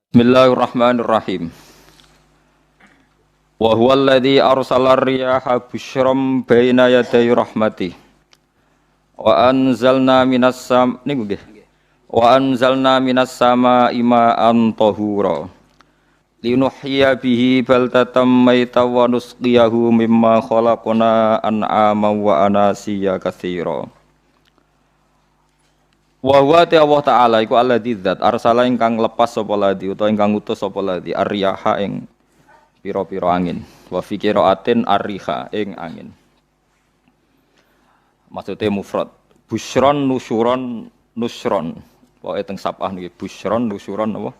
Bismillahirrahmanirrahim. Wa huwa alladzi arsala ar-riyaha busyram baina yaday rahmatih. Wa anzalna minas samaa'i ma'an tahura. Linuhyiya bihi baldatan maytan wa nusqiyahu mimma khalaqna an'aman wa anasiya katsira. Wa huwa Allah Ta'ala iku alladzi dzat arsala ingkang lepas sapa ladzi utawa ingkang utus sapa ladzi ar-riyaha ing pira-pira angin wa fi qiraatin ar-riha ing angin. Maksude mufrad busyron nusyuron nusron pokoke teng sapah niki busyron nusyuron apa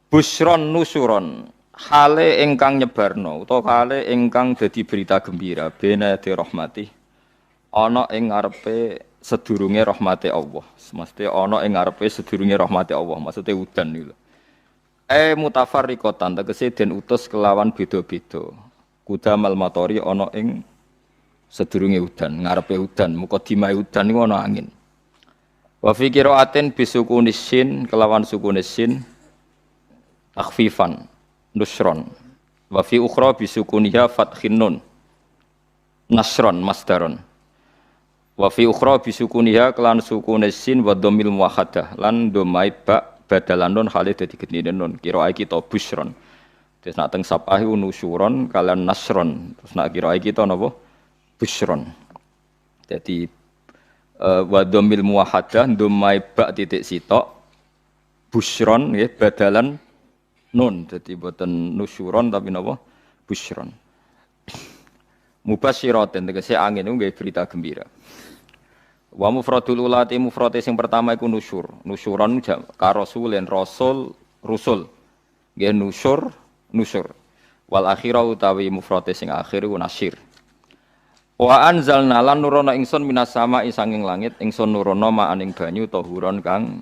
busyron nusyuron hale ingkang nyebarno utawa hale ingkang dadi berita gembira bena de rahmati ana ing ngarepe sedurunge rahmate Allah. Semeste ana ing ngarepe sedurunge rahmate Allah. Maksude udan niku. Mutafarriqatan tegese den utus kelawan beda-beda. Kudamal matori ana ing sedurunge udan, ngarepe udan, mukadimah udan niku ana angin. Wa fi qiraatin bisukunis sin kelawan sukunis sin takhfifan nusron. Wa fi ukhra bisukuniha fathin nun nasron masdaron. Wa fi ukhra bisukuniha kelan sukune sin wa dhammil muwahhadah lan dhammai ba badalan nun hale dadi gendine nun kira iki to busron. Terus nak teng sapah iku nusyuron kalian nasron. Terus nak kira iki to napa? Busron. Jadi wa dhammil muwahhadah dhammai ba titik sitok busron nggih badalan nun. Dadi boten nusyuron tapi napa? Busron. Mubasyiratin tegese angin niku nggih berita gembira. Wa mufradul ulati mufrate sing pertama iku nusyur. Nusyuron ka rasulin rasul rusul. Nggih nusyur. Wal akhirah utawi mufrate sing akhir iku nasyir. Wa anzalna lan nurono ingsun minas sama'i sanging langit ingsun nurono ma'aning banyu tahuron kang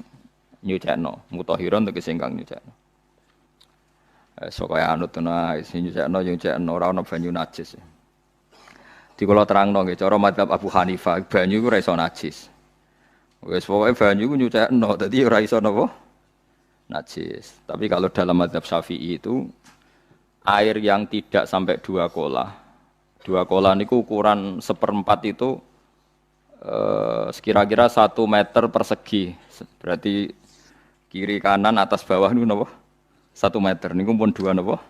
nyucekno. Mutahiron tegese kang nyucekno. Kaya anut ana sing nyucekno ora ana banyu najis. Di kula terangno nggih cara madzhab Abu Hanifah banyu iku ora iso najis. Wis pokoke banyu iku nyucekno dadi ora iso napa? Najis. Tapi kalau dalam madzhab Syafi'i itu air yang tidak sampai 2 kolah. 2 kolah niku ukuran 1/4 itu sekira-kira 1 meter persegi. Berarti kiri kanan atas bawah niku napa? 1 meter niku pun 2 napa?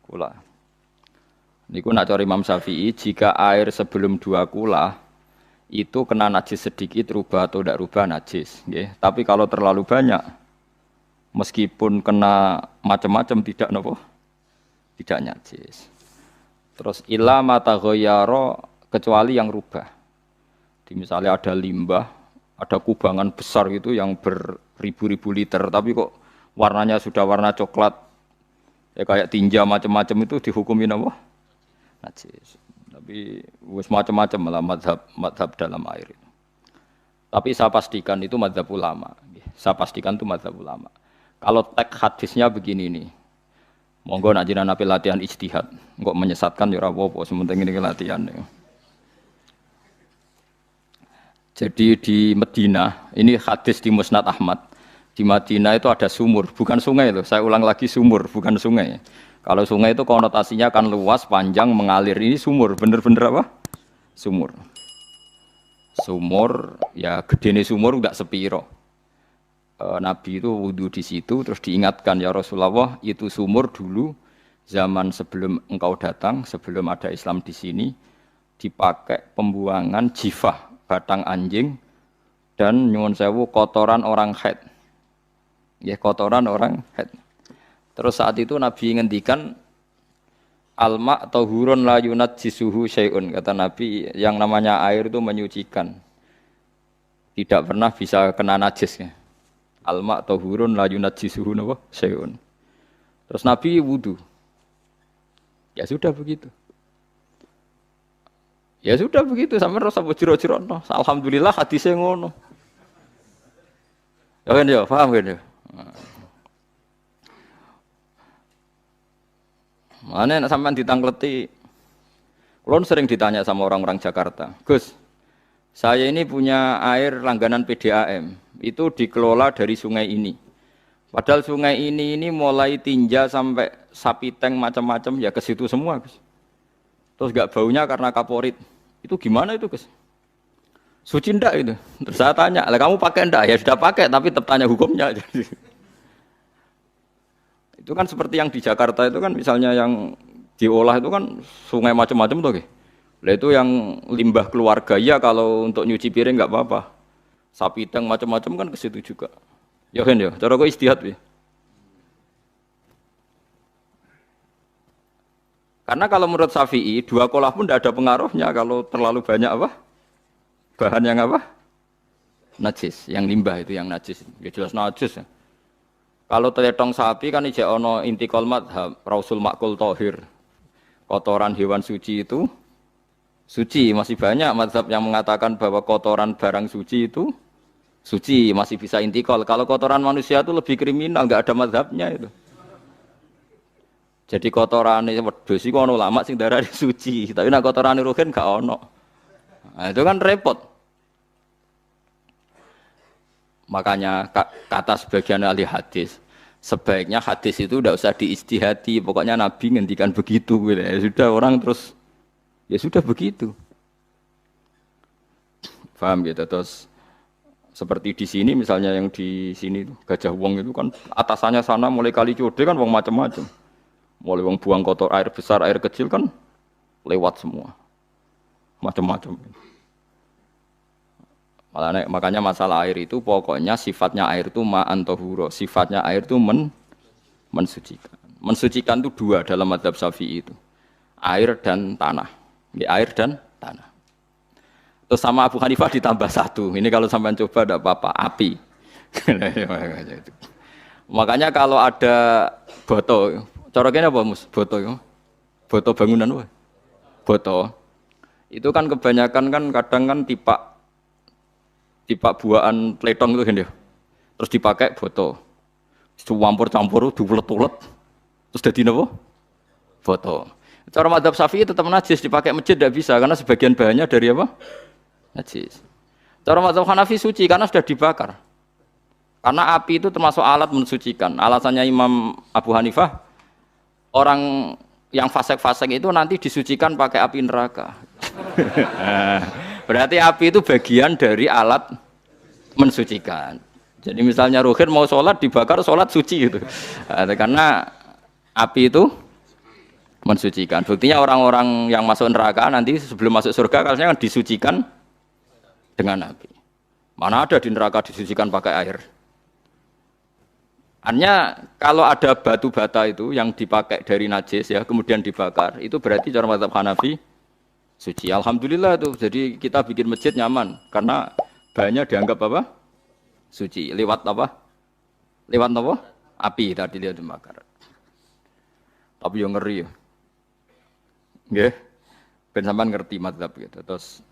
Kolah. Niku nak cara Imam Syafi'i jika air sebelum 2 kulah itu kena najis sedikit rubah atau tidak rubah najis, nggih. Tapi kalau terlalu banyak meskipun kena macam-macam tidak nopo? Tidak najis. Terus illa mata ghayyara kecuali yang rubah. Di misalnya ada limbah, ada kubangan besar gitu yang beribu-ribu liter tapi kok warnanya sudah warna coklat ya kayak tinja macam-macam itu dihukumi apa? Najis. Tapi wis macam-macam malah madhab dalam air itu. Tapi saya pastikan itu madhab ulama. Saya pastikan itu madhab ulama. Kalau teks hadisnya begini nih, monggo nak jenengan ape latihan ijtihad, kok menyesatkan ya ora apa-apa, sementing ini latihan. Jadi di Madinah, ini hadis di Musnad Ahmad. Di Madinah itu ada sumur, bukan sungai loh. Saya ulang lagi sumur, bukan sungai. Kalau sungai itu konotasinya kan luas, panjang, mengalir. Ini sumur, bener-bener apa? Sumur. Sumur, ya gedene sumur enggak sepiro. Nabi itu wudu di situ, terus diingatkan ya Rasulullah, itu sumur dulu zaman sebelum engkau datang, sebelum ada Islam di sini, dipakai pembuangan jifah, batang anjing, dan nyuwun sewu kotoran orang haid. Ya kotoran orang haid. Terus saat itu Nabi ngendikan al-ma' tahurun la yunajjisuhu syai'un. Kata Nabi yang namanya air itu menyucikan. Tidak pernah bisa kena najis ya. Al-ma' tahurun la yunajjisuhu syai'un. Terus Nabi wudu. Ya sudah begitu. Ya sudah begitu sampai rasa bojiro-jiro no. Alhamdulillah hadisnya ngono. Ya kan ya, paham kan ya? Mana nak sampean ditangkleti? Kulon sering ditanya sama orang-orang Jakarta, Gus, saya ini punya air langganan PDAM, itu dikelola dari sungai ini. Padahal sungai ini mulai tinja sampai sapi tank macam-macam ya ke situ semua, Gus. Terus gak baunya karena kaporit. Itu gimana itu, Gus? Suci ndak itu? Terus saya tanya, lah kamu pakai ndak? Ya sudah pakai, tapi tetap tanya hukumnya. Jadi, itu kan seperti yang di Jakarta itu kan misalnya yang diolah itu kan sungai macam-macam tuh, Gus. Lah itu yang limbah keluarga ya kalau untuk nyuci piring nggak apa-apa. Sapi tank macam-macam kan ke situ juga. Ya kan ya, cara kok istihad ya. Karena kalau menurut Syafi'i, dua kolah pun tidak ada pengaruhnya kalau terlalu banyak apa? Bahan yang apa? Najis, yang limbah itu yang najis. Ya jelas najis ya. Kalau teletong sapi kan ijek ono intikal madhab, rausul makul tohir. Kotoran hewan suci itu suci, masih banyak madhab yang mengatakan bahwa kotoran barang suci itu suci, masih bisa intikal. Kalau kotoran manusia itu lebih kriminal, nggak ada madhabnya itu. Jadi kotoran wedhus iku ono ulama sing darani suci, tapi nek kotoran ruhin gak ono. Nah, itu kan repot. Makanya kata sebagian ahli hadis, sebaiknya hadis itu tidak usah diistihati, pokoknya Nabi ngendikan begitu gitu. Ya sudah orang terus ya sudah begitu. Paham gitu terus seperti di sini misalnya yang di sini Gajah Wong itu kan atasannya sana mulai kali Code kan wong macam-macam. Mulai wong buang kotor air besar, air kecil kan lewat semua. Macam-macam. Makanya masalah air itu pokoknya sifatnya air itu ma'an tahura. Sifatnya air itu mensucikan. Mensucikan itu dua dalam mazhab Syafi'i itu. Air dan tanah. Air dan tanah. Terus sama Abu Hanifah ditambah satu. Ini kalau sampai coba tidak apa-apa, api. Makanya kalau ada boto, coroknya apa mus? Boto, boto bangunan, wah. Boto. Itu kan kebanyakan kan kadang kan tipak buahan pletong itu kan ya. Terus dipakai boto. Campur-campur diulet-ulet. Terus jadi apa? Boto. Cara madzhab Syafi'i tetap najis, dipakai masjid tidak bisa karena sebagian bahannya dari apa? Najis. Cara madzhab Hanafi suci karena sudah dibakar. Karena api itu termasuk alat mensucikan. Alasannya Imam Abu Hanifah, orang yang fasik-fasik itu nanti disucikan pakai api neraka. Berarti api itu bagian dari alat mensucikan. Jadi misalnya Ruhin mau sholat dibakar, sholat suci gitu. Karena api itu mensucikan. Buktinya orang-orang yang masuk neraka nanti sebelum masuk surga kalanya disucikan dengan api. Mana ada di neraka disucikan pakai air. Hanya kalau ada batu bata itu yang dipakai dari najis ya kemudian dibakar itu berarti cara mazhab Hanafi suci. Alhamdulillah tuh. Jadi kita bikin masjid nyaman karena bahannya dianggap apa? Suci. Lewat apa? Lewat apa? Api tadi dia dibakar. Tapi yang ngeri ya. Nggih. Ben sampean ngerti mazhab gitu. Terus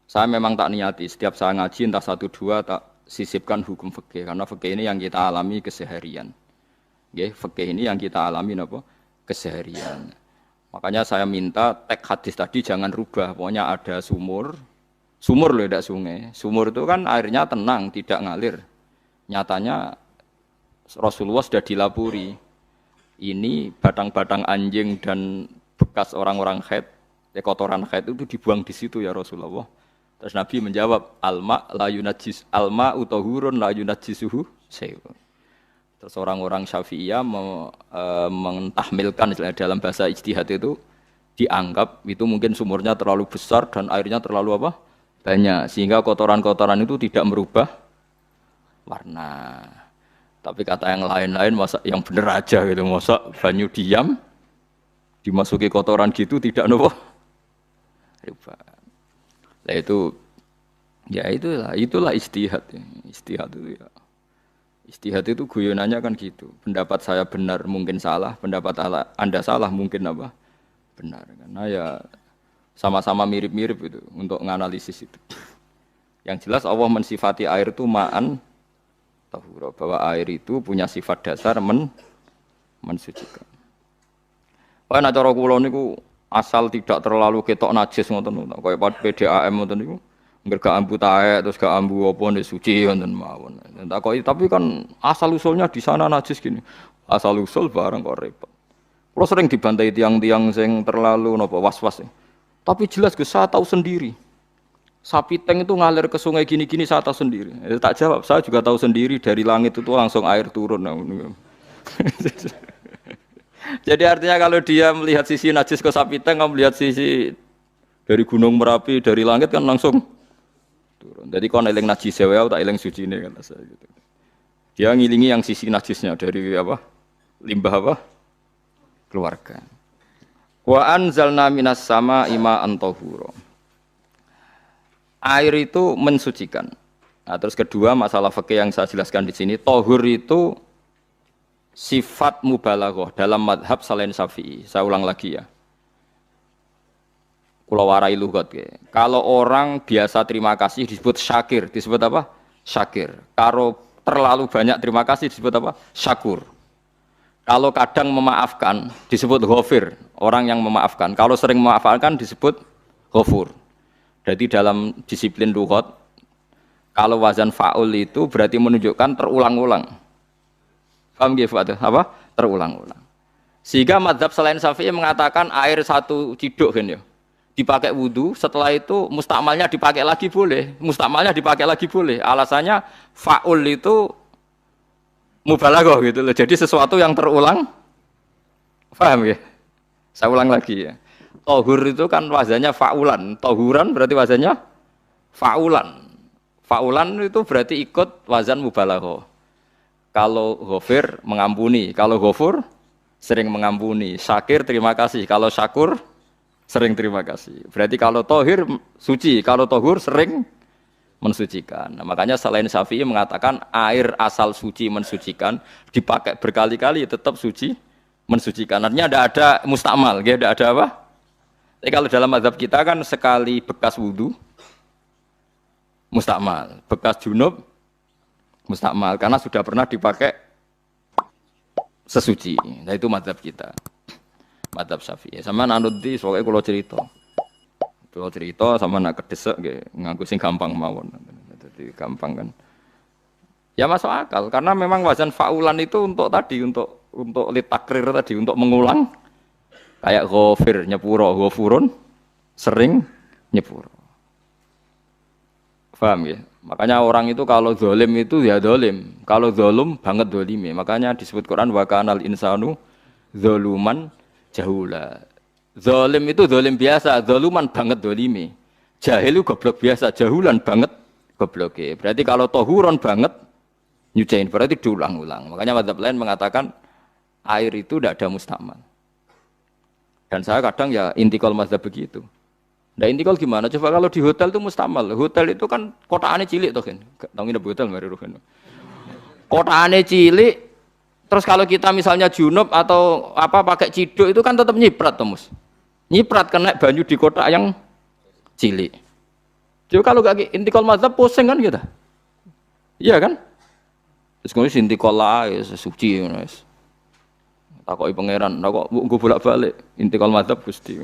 saya memang tak niati setiap saya ngaji entah 1 2 tak sisipkan hukum fikih karena fikih ini yang kita alami keseharian. Nggih, fikih ini yang kita alami napa? Keseharian. Makanya saya minta teks hadis tadi jangan rubah. Pokoknya ada sumur loh tidak sungai. Sumur itu kan airnya tenang, tidak ngalir. Nyatanya Rasulullah sudah dilapuri. Ini batang-batang anjing dan bekas orang-orang haid, kotoran haid itu dibuang di situ ya Rasulullah. Terus Nabi menjawab, alma la yunajjis alma utahurun la yunajjisuhu syai'un. Terus orang-orang Syafi'iyah mentahmilkan dalam bahasa ijtihad itu dianggap itu mungkin sumurnya terlalu besar dan airnya terlalu apa? Banyak sehingga kotoran-kotoran itu tidak merubah warna. Tapi kata yang lain-lain masa yang benar aja gitu, masa banyu diam dimasuki kotoran gitu tidak nopo rubah. Nah itu ya itulah istihad ya. Istihad itu ya. Istihad itu guyonannya kan gitu. Pendapat saya benar mungkin salah, pendapat Anda salah mungkin apa? Benar. Karena ya sama-sama mirip-mirip itu untuk menganalisis itu. Yang jelas Allah mensifati air itu ma'an tahura, bahwa air itu punya sifat dasar mensucikan. Nek cara kula niku asal tidak terlalu ketok najis ngoten niku. Kaya PDAM ngoten niku. Gak ambu taek terus gak ambu apa nih suci wonten mawon. Tapi kan asal usulnya di sana najis gini. Asal usul barang kok repot. Kalau sering dibantai tiang-tiang sing terlalu nopo was-was. Tapi jelas Gus, saya tahu sendiri. Sapi teng itu ngalir ke sungai gini-gini saya tahu sendiri. Tak jawab, saya juga tahu sendiri dari langit itu langsung air turun. Jadi artinya kalau dia melihat sisi najis ke sapi teng, kamu melihat sisi dari gunung Merapi, dari langit kan langsung turun. Jadi kalau eling najis sewa, tak eling suci ini kan saya gitu. Dia ngilingi yang sisi najisnya dari apa? Limbah apa? Keluarga. Wa anzalna minas sama ima antahura. Air itu mensucikan. Nah, terus kedua masalah fikih yang saya jelaskan di sini, tahur itu sifat mubalaghah dalam madhab selain Syafi'i. Saya ulang lagi ya. Kula warai lugat ya. Kalau orang biasa terima kasih disebut syakir, disebut apa? Syakir. Kalau terlalu banyak terima kasih disebut apa? Syakur. Kalau kadang memaafkan disebut ghafir, orang yang memaafkan. Kalau sering memaafkan disebut ghafur. Jadi dalam disiplin lughat, kalau wazan fa'ul itu berarti menunjukkan terulang-ulang. Paham nggih Pak? Apa? Terulang-ulang. Sehingga mazhab selain Syafi'i mengatakan air satu ciduk kan ya. Dipakai wudu, setelah itu mustakmalnya dipakai lagi boleh. Mustakmalnya dipakai lagi boleh. Alasannya fa'ul itu mubalaghah gitu loh. Jadi sesuatu yang terulang. Paham ya? Saya ulang lagi ya. Tahur itu kan wazannya fa'ulan. Tahuran berarti wazannya fa'ulan. Fa'ulan itu berarti ikut wazan mubalaghah. Kalau ghafir mengampuni, kalau ghafur sering mengampuni. Syakir terima kasih, kalau syakur sering terima kasih. Berarti kalau tahir suci, kalau tahur sering mensucikan. Nah, makanya selain Syafi'i mengatakan air asal suci mensucikan, dipakai berkali-kali tetap suci mensucikan. Artinya tidak ada mustakmal, tidak ada apa? Tapi kalau dalam mazhab kita kan sekali bekas wudu mustakmal, bekas junub mustakmal karena sudah pernah dipakai sesuci. Nah itu mazhab kita, mazhab Syafi'i. Sama nanut di soalnya kalau cerita. Kalau cerita sama nak kedesek nganggo sing gampang mawon. Jadi gampang kan. Ya masuk akal karena memang wazan fa'ulan itu untuk tadi untuk litakrir tadi untuk mengulang kayak ghafir nyepuro ghafurun sering nyepuro. Paham ya? Makanya orang itu kalau zalim itu ya zalim, kalau zalum banget zalime. Makanya disebut Quran wa kanal insanu zaluman jahula. Zalim itu zalim biasa, zaluman banget zalime. Jahil itu goblok biasa, jahulan banget gobloke. Berarti kalau tohuron banget nyuciin berarti diulang-ulang. Makanya mazhab lain mengatakan air itu tidak ada mustakmal. Dan saya kadang ya intikal mazhab begitu. Nah intikal gimana? Coba kalau di hotel itu mustakmal. Hotel itu kan kotaannya cilik toh kan. Tahu nginep hotel mari rohen. Kotaannya cilik. Terus kalau kita misalnya junub atau apa pakai ciduk itu kan tetap nyiprat toh Mus. Nyiprat kena banyu di kotak yang cilik. Jadi kalau gak intikal mazhab pusing kan kita. Iya kan? Terus kemudian intikal lah suci guys. Takoki pangeran, kok nggo bolak-balik intikal mazhab Gusti.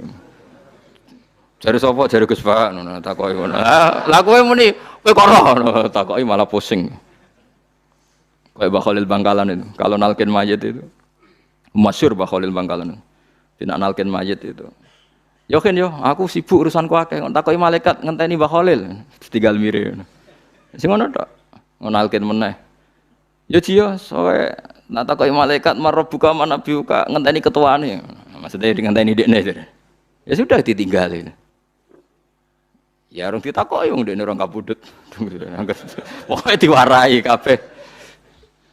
Jare sapa jare Gus Pak ngono takoki ngono. Lah kowe muni kowe kok ora takoki malah pusing. Kayak Mbah Khalil Bangkalan itu. Kalau nalkin mayit itu masyhur Mbah Khalil Bangkalan. Tidak nalkin mayit itu. Yo kan yo, aku sibuk urusanku akeh. Takoki malaikat ngenteni Mbah Khalil. Tinggal mire. Sing ngono tok. Nalkin meneh. Yo jiyo, soe nak takoki malaikat marabbuka manabiuka ngenteni ketuane. Maksudnya ngenteni dekne. Ya sudah ditinggalin. Ya orang ditakoki wong dekne orang kabudut. Pokoke diwarai kabeh.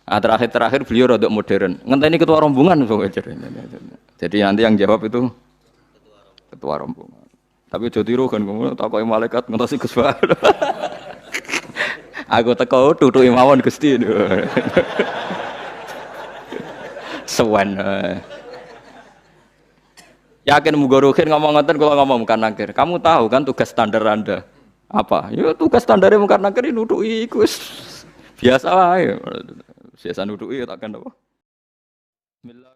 Nah, terakhir beliau rodok modern. Ngenteni ketua rombongan pokoknya. Jadi nanti yang jawab itu ketua rombongan. Tapi aja tiru kan kamu takoki malaikat ngentosi Gus Pak. Aku teko tutuki mawon Gusti. Sewan. Yakin muga ruhin ngomong ngoten kula ngomong Mungkar Nakir. Kamu tahu kan tugas standar Anda apa? Ya tugas standare Mungkar Nakir nutuki iku biasa wae. Biasa nutuki takkan apa? Bismillah.